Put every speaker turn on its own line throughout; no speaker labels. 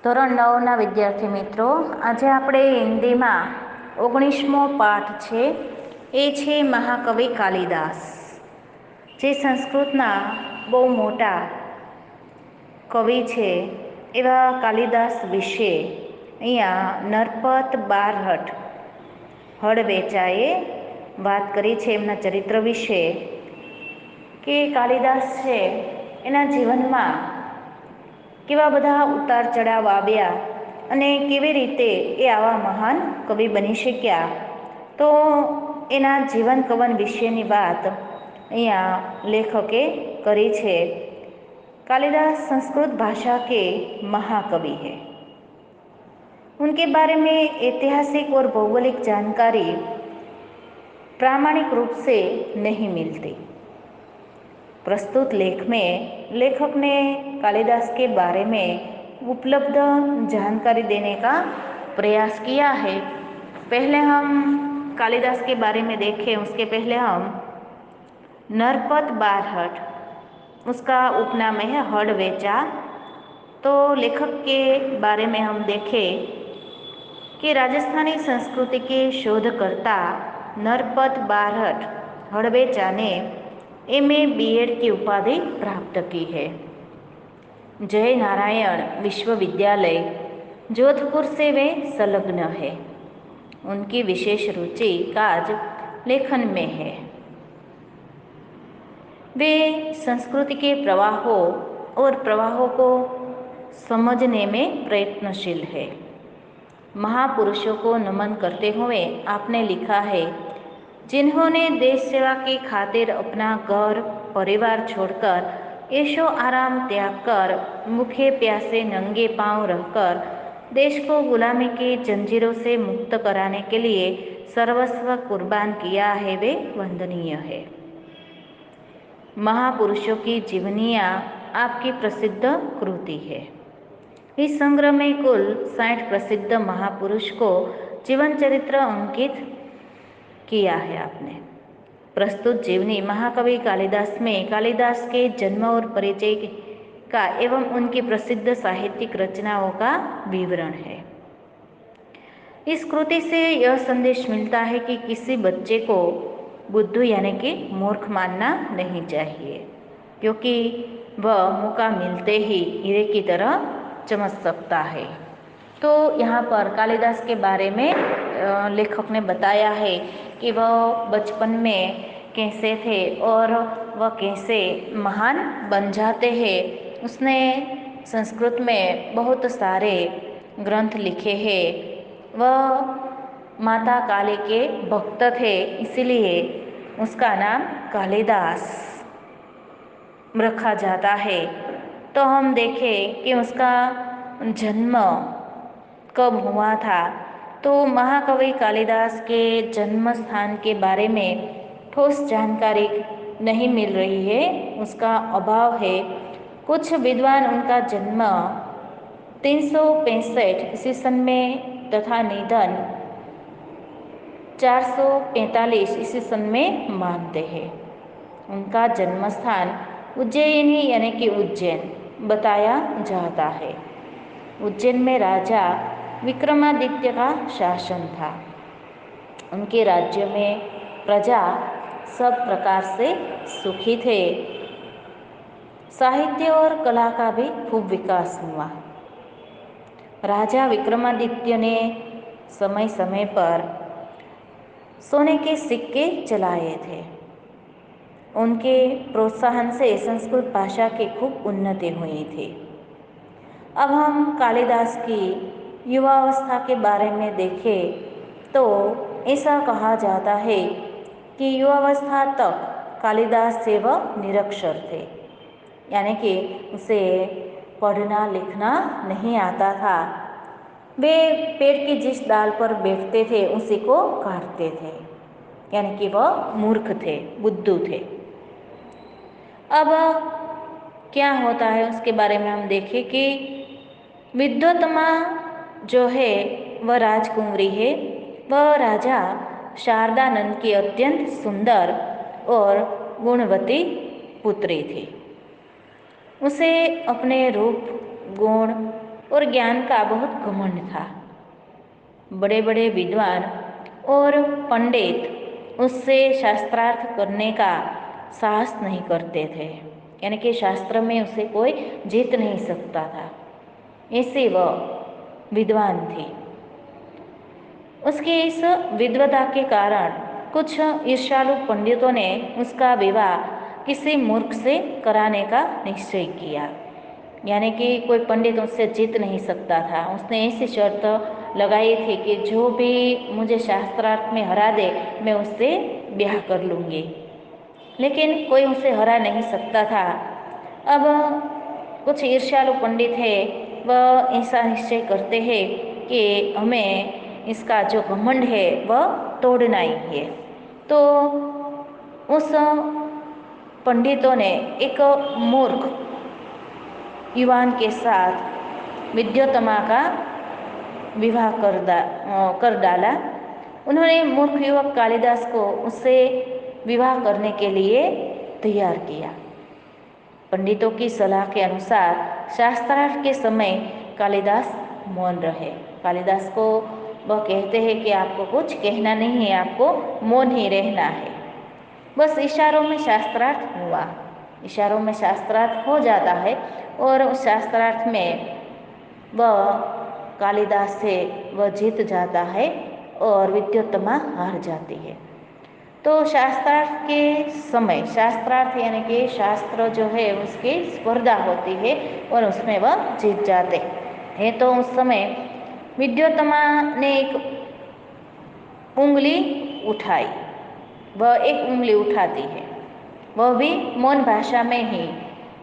ધોરણ 9ના વિદ્યાર્થી મિત્રો, આજે આપણે હિન્દીમાં 19મો પાઠ છે. એ છે મહાકવિ કાલિદાસ, જે સંસ્કૃતના બહુ મોટા કવિ છે. એવા કાલિદાસ વિશે અહીંયા નરપત બારહટ હળવેચાએ વાત કરી છે એમના ચરિત્ર વિશે, કે કાલિદાસ છે એના જીવનમાં કેવા બધા ઉતાર ચઢાવ આવ્યા અને કેવી રીતે એ આવા મહાન કવિ બની શક્યા. તો એના જીવન કવન વિશેની વાત અહીંયા લેખકે કરી છે. कालिदास संस्कृत भाषा के महाकवि हैं। उनके बारे में ऐतिहासिक और भौगोलिक जानकारी प्रामाणिक रूप से नहीं मिलती। प्रस्तुत लेख में लेखक ने कालिदास के बारे में उपलब्ध जानकारी देने का प्रयास किया है। पहले हम कालिदास के बारे में देखें, उसके पहले हम नरपत बारहट, उसका उपनाम है हड़वेचा। तो लेखक के बारे में हम देखें कि राजस्थानी संस्कृति के शोधकर्ता नरपत बारहट हड़वेचा ने MA BEd की उपाधि प्राप्त की है। जय नारायण विश्वविद्यालय जोधपुर से वे संलग्न है। उनकी विशेष रुचि काज लेखन में है। वे संस्कृति के प्रवाहों और प्रवाहों को समझने में प्रयत्नशील है। महापुरुषों को नमन करते हुए आपने लिखा है, जिन्होंने देश सेवा की खातिर अपना घर परिवार छोड़कर ऐशो आराम त्याग कर भूखे प्यासे नंगे पांव रहकर देश को गुलामी की जंजीरों से मुक्त कराने के लिए सर्वस्व कुर्बान किया है, वे वंदनीय है। महापुरुषों की जीवनियाँ आपकी प्रसिद्ध कृति है। इस संग्रह में कुल 60 प्रसिद्ध महापुरुष को जीवन चरित्र अंकित किया है आपने। प्रस्तुत जीवनी महाकवि कालिदास में कालिदास के जन्म और परिचय का एवं उनकी प्रसिद्ध साहित्यिक रचनाओं का विवरण है। इस कृति से यह संदेश मिलता है कि किसी बच्चे को बुद्धू यानी कि मूर्ख मानना नहीं चाहिए, क्योंकि वह मौका मिलते ही हीरे की तरह चमक सकता है। तो यहाँ पर कालिदास के बारे में लेखक ने बताया है कि वह बचपन में कैसे थे और वह कैसे महान बन जाते हैं। उसने संस्कृत में बहुत सारे ग्रंथ लिखे हैं। वह माता काली के भक्त थे, इसीलिए उसका नाम कालिदास रखा जाता है। तो हम देखें कि उसका जन्म कब हुआ था। तो महाकवि कालिदास के जन्म स्थान के बारे में ठोस जानकारी नहीं मिल रही है, उसका अभाव है। कुछ विद्वान उनका जन्म 365 ईस्वी सन में तथा निधन 445 ईस्वी सन में मानते हैं। उनका जन्म स्थान उज्जैनी यानी कि उज्जैन बताया जाता है। उज्जैन में राजा विक्रमादित्य का शासन था। उनके राज्य में प्रजा सब प्रकार से सुखी थे। साहित्य और कला का भी खूब विकास हुआ। राजा विक्रमादित्य ने समय समय पर सोने के सिक्के चलाए थे। उनके प्रोत्साहन से संस्कृत भाषा की खूब उन्नति हुई थी। अब हम कालिदास की युवावस्था के बारे में देखें तो ऐसा कहा जाता है कि युवावस्था तक कालिदास से वह निरक्षर थे, यानी कि उसे पढ़ना लिखना नहीं आता था। वे पेड़ की जिस डाल पर बैठते थे उसी को काटते थे, यानी कि वह मूर्ख थे, बुद्धू थे। अब क्या होता है उसके बारे में हम देखें कि विद्वत्मा जो है वह राजकुमारी है। वह राजा शारदानंद की अत्यंत सुंदर और गुणवती पुत्री थी। उसे अपने रूप गुण और ज्ञान का बहुत घमंड था। बड़े बड़े विद्वान और पंडित उससे शास्त्रार्थ करने का साहस नहीं करते थे, यानी कि शास्त्र में उसे कोई जीत नहीं सकता था, ऐसे वह विद्वान थी। उसकी इस विद्वता के कारण कुछ ईर्ष्यालु पंडितों ने उसका विवाह किसी मूर्ख से कराने का निश्चय किया, यानी कि कोई पंडित उससे जीत नहीं सकता था। उसने ऐसी शर्त लगाई थी कि जो भी मुझे शास्त्रार्थ में हरा दे मैं उससे ब्याह कर लूँगी, लेकिन कोई उसे हरा नहीं सकता था। अब कुछ ईर्ष्यालु पंडित है वह ऐसा निश्चय करते हैं कि हमें इसका जो घमंड है वह तोड़ना ही है। तो उस पंडितों ने एक मूर्ख युवान के साथ विद्योत्तमा का विवाह कर डाला। उन्होंने मूर्ख युवक कालिदास को उससे विवाह करने के लिए तैयार किया। पंडितों की सलाह के अनुसार शास्त्रार्थ के समय कालिदास मौन रहे। कालिदास को वह कहते हैं कि आपको कुछ कहना नहीं है, आपको मौन ही रहना है। बस इशारों में शास्त्रार्थ हुआ, इशारों में शास्त्रार्थ हो जाता है और उस शास्त्रार्थ में वह कालिदास से वह जीत जाता है और विद्योत्तमा हार जाती है। तो शास्त्रार्थ के समय, शास्त्रार्थ यानी कि शास्त्र जो है उसकी स्पर्धा होती है और उसमें वह जीत जाते हैं। तो उस समय विद्योत्तमा ने एक उंगली उठाई, वह एक उंगली उठाती है, वह भी मौन भाषा में ही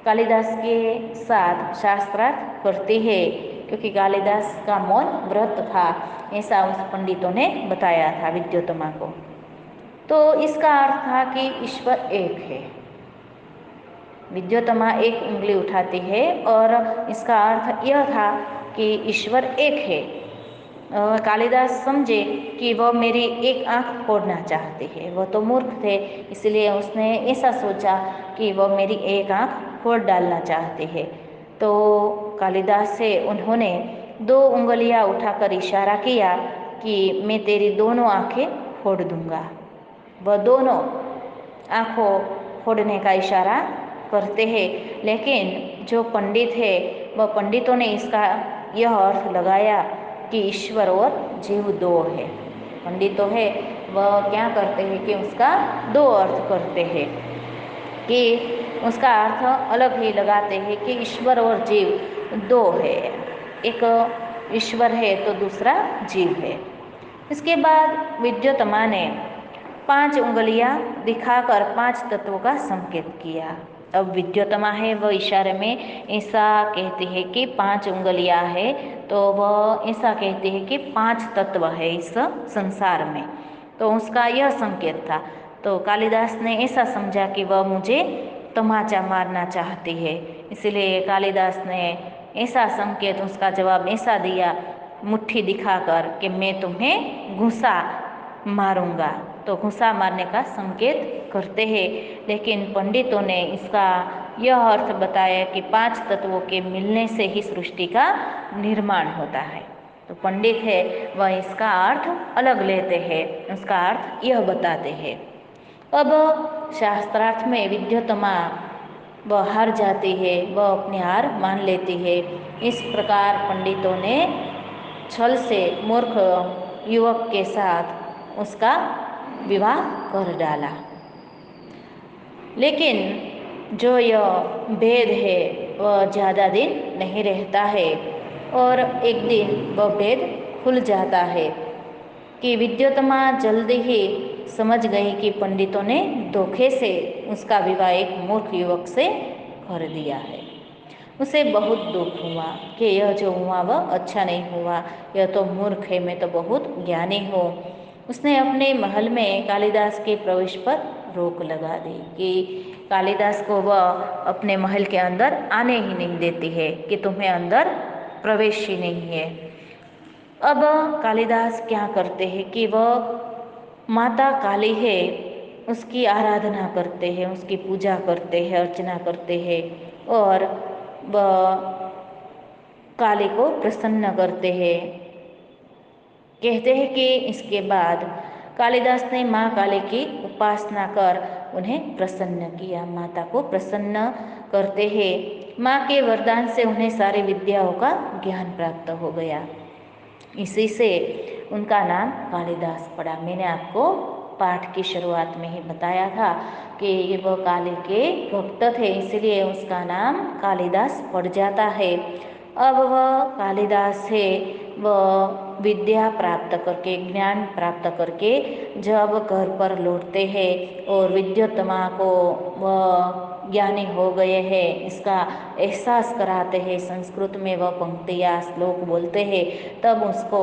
कालिदास के साथ शास्त्रार्थ करती है, क्योंकि कालिदास का मौन व्रत था, ऐसा उस पंडितों ने बताया था विद्योत्तमा को। तो इसका अर्थ था कि ईश्वर एक है। विद्योत्तमा एक उंगली उठाती है और इसका अर्थ यह था कि ईश्वर एक है। कालिदास समझे कि वह मेरी एक आंख फोड़ना चाहती है। वह तो मूर्ख थे, इसलिए उसने ऐसा सोचा कि वह मेरी एक आंख फोड़ डालना चाहती है। तो कालिदास से उन्होंने दो उंगलियां उठाकर इशारा किया कि मैं तेरी दोनों आंखें फोड़ दूंगा। वह दोनों आंखों फोड़ने का इशारा करते हैं, लेकिन जो पंडित है वह पंडितों ने इसका यह अर्थ लगाया कि ईश्वर और जीव दो है। पंडित तो है वह क्या करते हैं कि उसका दो अर्थ करते हैं, कि उसका अर्थ अलग ही लगाते हैं कि ईश्वर और जीव दो है, एक ईश्वर है तो दूसरा जीव है। इसके बाद विद्योत्तमा ने 5 उंगलियां दिखाकर 5 तत्वों का संकेत किया। अब विद्योत्तमा है वह इशारे में ऐसा कहती है कि 5 उंगलियां है, तो वह ऐसा कहती है कि 5 तत्व है इस संसार में, तो उसका यह संकेत था। तो कालिदास ने ऐसा समझा कि वह मुझे तमाचा मारना चाहती है, इसलिए कालिदास ने ऐसा संकेत, उसका जवाब ऐसा दिया मुट्ठी दिखाकर कि मैं तुम्हें घूंसा मारूंगा। तो घूंसा मारने का संकेत करते हैं, लेकिन पंडितों ने इसका यह अर्थ बताया कि 5 तत्वों के मिलने से ही सृष्टि का निर्माण होता है। तो पंडित है वह इसका अर्थ अलग लेते हैं, उसका अर्थ यह बताते हैं। अब शास्त्रार्थ में विद्योत्तमा वह हार जाती है, वह अपनी हार मान लेती है। इस प्रकार पंडितों ने छल से मूर्ख युवक के साथ उसका विवाह कर डाला। लेकिन जो यह भेद है वह ज़्यादा दिन नहीं रहता है और एक दिन वह भेद खुल जाता है कि विद्योत्तमा जल्दी ही समझ गई कि पंडितों ने धोखे से उसका विवाह एक मूर्ख युवक से कर दिया है। उसे बहुत दुख हुआ कि यह जो हुआ वह अच्छा नहीं हुआ, यह तो मूर्ख है, मैं तो बहुत ज्ञानी हूँ। उसने अपने महल में कालिदास के प्रवेश पर रोक लगा दी कि कालिदास को वह अपने महल के अंदर आने ही नहीं देती है, कि तुम्हें अंदर प्रवेश ही नहीं है। अब कालिदास क्या करते हैं कि वह माता काली है उसकी आराधना करते हैं, उसकी पूजा करते हैं, अर्चना करते हैं और वह काली को प्रसन्न करते हैं। कहते हैं कि इसके बाद कालिदास ने माँ काली की उपासना कर उन्हें प्रसन्न किया, माता को प्रसन्न करते हैं। माँ के वरदान से उन्हें सारी विद्याओं का ज्ञान प्राप्त हो गया। इसी से उनका नाम कालिदास पड़ा। मैंने आपको पाठ की शुरुआत में ही बताया था कि ये वो काली के भक्त थे, इसलिए उसका नाम कालिदास पड़ जाता है। अब वह कालिदास है, वह विद्या प्राप्त करके, ज्ञान प्राप्त करके जब घर पर लौटते हैं और विद्योत्तमा को वह ज्ञानी हो गए हैं इसका एहसास कराते हैं, संस्कृत में वह पंक्तियाँ श्लोक बोलते हैं, तब उसको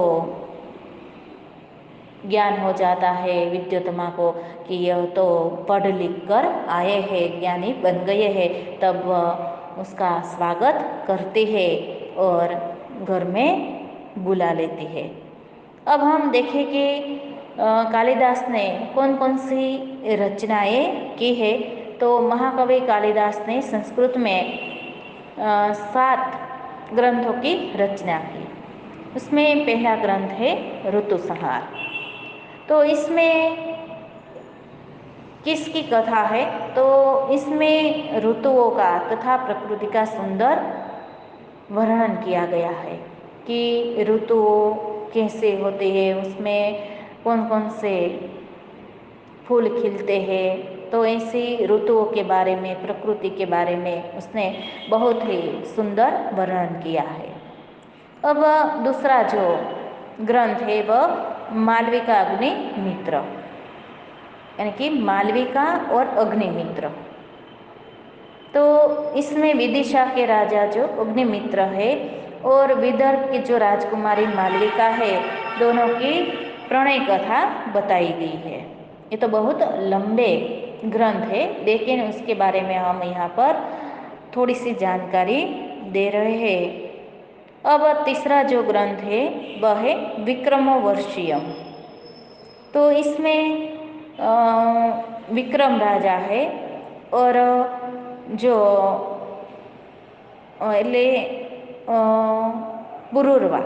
ज्ञान हो जाता है विद्योत्तमा को कि यह तो पढ़ लिख कर आए हैं, ज्ञानी बन गए हैं। तब वह उसका स्वागत करती है और घर में बुला लेती है। अब हम देखें कि कालिदास ने कौन कौन सी रचनाएं की है। तो महाकवि कालिदास ने संस्कृत में 7 ग्रंथों की रचना की। उसमें पहला ग्रंथ है ऋतुसंहार। तो इसमें किसकी कथा है? तो इसमें ऋतुओं का तथा प्रकृति का सुंदर वर्णन किया गया है कि ऋतु कैसे होते हैं, उसमें कौन कौन से फूल खिलते हैं। तो ऐसी ऋतुओं के बारे में, प्रकृति के बारे में उसने बहुत ही सुंदर वर्णन किया है। अब दूसरा जो ग्रंथ है वह मालविका अग्निमित्र, यानी कि मालविका और अग्निमित्र। तो इसमें विदिशा के राजा जो अग्निमित्र है और विदर्भ की जो राजकुमारी मालविका है, दोनों की प्रणय कथा बताई गई है। ये तो बहुत लंबे ग्रंथ है, लेकिन उसके बारे में हम यहाँ पर थोड़ी सी जानकारी दे रहे हैं। अब तीसरा जो ग्रंथ है वह है विक्रमोर्वशीयम। तो इसमें विक्रम राजा है और जो એટલે પુરુરવા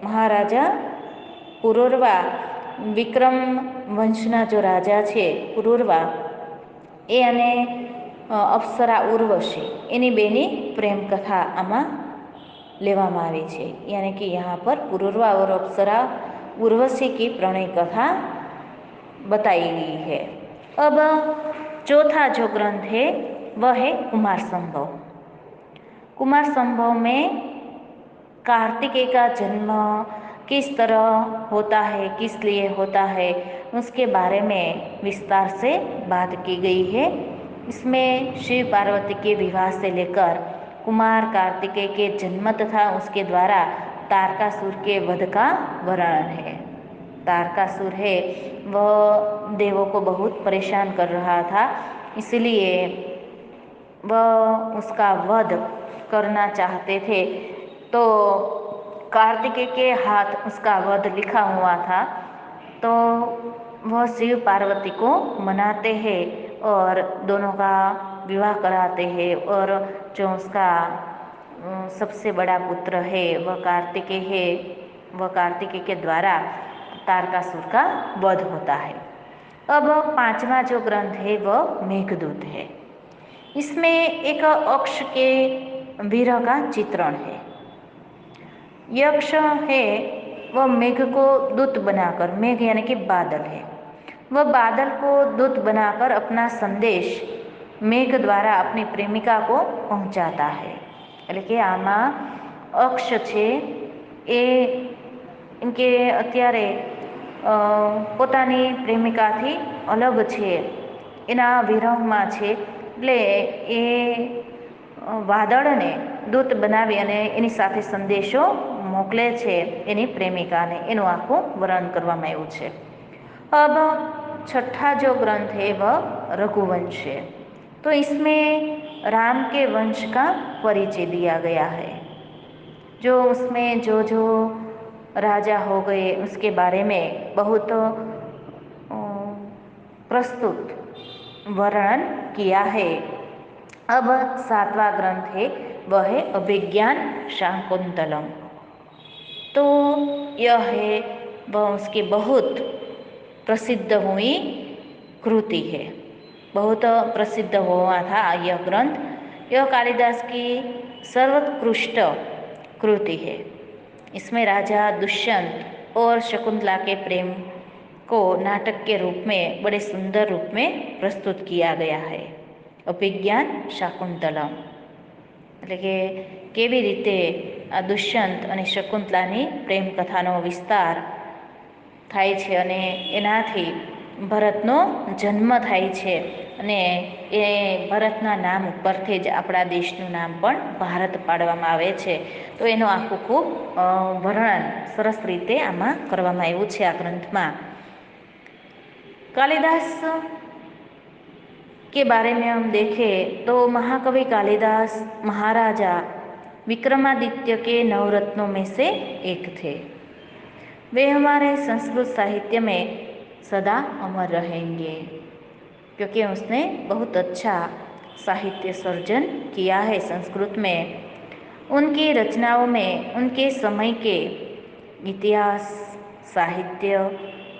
મહારાજા પુરુરવા વિક્રમ વંશના જો રાજા છે પુરુરવા એ અને અપ્સરા ઉર્વશી એની બેની પ્રેમ કથા આમાં લેવામાં આવી છે। यानी कि यहाँ पर पुरुरवा और अप्सरा उर्वशी की प्रणय कथा बताई गई है। अब चौथा जो ग्रंथ है वह है कुमार संभव। कुमार संभव में कार्तिकेय का जन्म किस तरह होता है, किस लिए होता है, उसके बारे में विस्तार से बात की गई है। इसमें शिव पार्वती के विवाह से लेकर कुमार कार्तिकेय के जन्म तथा उसके द्वारा तारकासुर के वध का वर्णन है। तारकासुर है वह देवों को बहुत परेशान कर रहा था, इसलिए वह उसका वध करना चाहते थे। तो कार्तिकेय के हाथ उसका वध लिखा हुआ था। तो वह शिव पार्वती को मनाते हैं और दोनों का विवाह कराते हैं और जो उसका सबसे बड़ा पुत्र है वह कार्तिकेय है, वह कार्तिकेय के द्वारा तारकासुर का वध होता है। अब पांचवा जो ग्रंथ है वह मेघदूत है। इसमें एक अक्ष के विरह का चित्रण है। यक्ष है वह मेघ को दूत बनाकर, मेघ यानी कि बादल है, वह बादल को दूत बनाकर अपना संदेश मेघ द्वारा अपनी प्रेमिका को पहुंचाता है। એટલે કે આમાં અક્ષ છે એ એમ કે અત્યારે પોતાની પ્રેમિકાથી અલગ છે, એના વિરહમાં છે, એટલે એ વાદળને દૂત બનાવી અને એની સાથે સંદેશો મોકલે છે એની પ્રેમિકાને, એનું આખું વર્ણન કરવામાં આવ્યું છે। अब छठा जो ग्रंथ है वह रघुवंश है। तो इसमें राम के वंश का परिचय दिया गया है। जो उसमें जो जो राजा हो गए उसके बारे में बहुत प्रस्तुत वर्णन किया है। अब सातवां ग्रंथ है वह है अभिज्ञान शाकुंतलम। तो यह है वह उसकी बहुत प्रसिद्ध हुई कृति है, बहुत प्रसिद्ध हुआ था यह ग्रंथ। यह कालिदास की सर्वोत्कृष्ट कृति है। इसमें राजा दुष्यंत और शकुंतला के प्रेम को नाटक के रूप में बड़े सुंदर रूप में प्रस्तुत किया गया है। અભિજ્ઞાન શાકુંતલમ એટલે કે કેવી રીતે આ દુષ્યંત અને શકુંતલાની પ્રેમ કથાનો વિસ્તાર થાય છે અને એનાથી ભરતનો જન્મ થાય છે અને એ ભરતના નામ ઉપરથી જ આપણા દેશનું નામ પણ ભારત પાડવામાં આવે છે. તો એનું આખું ખૂબ વર્ણન સરસ રીતે આમાં કરવામાં આવ્યું છે આ ગ્રંથમાં. कालिदास के बारे में हम देखें तो महाकवि कालिदास महाराजा विक्रमादित्य के नवरत्नों में से एक थे। वे हमारे संस्कृत साहित्य में सदा अमर रहेंगे क्योंकि उसने बहुत अच्छा साहित्य सर्जन किया है संस्कृत में। उनकी रचनाओं में उनके समय के इतिहास, साहित्य,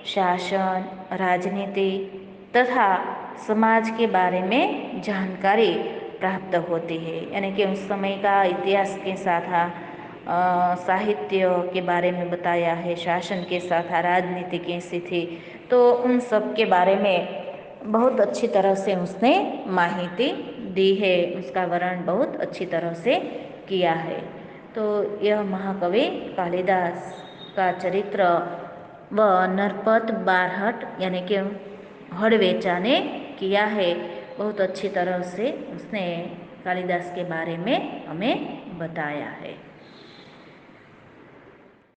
शासन, राजनीति तथा समाज के बारे में जानकारी प्राप्त होती है। यानी कि उस समय का इतिहास के साथ साहित्य के बारे में बताया है, शासन के साथ राजनीति कैसी थी, तो उन सब के बारे में बहुत अच्छी तरह से उसने माहिती दी है, उसका वर्णन बहुत अच्छी तरह से किया है। तो यह महाकवि कालिदास का चरित्र व नरपत बारहट यानी कि हड़वेचा ने किया है। बहुत अच्छी तरह से उसने कालिदास के बारे में हमें बताया है।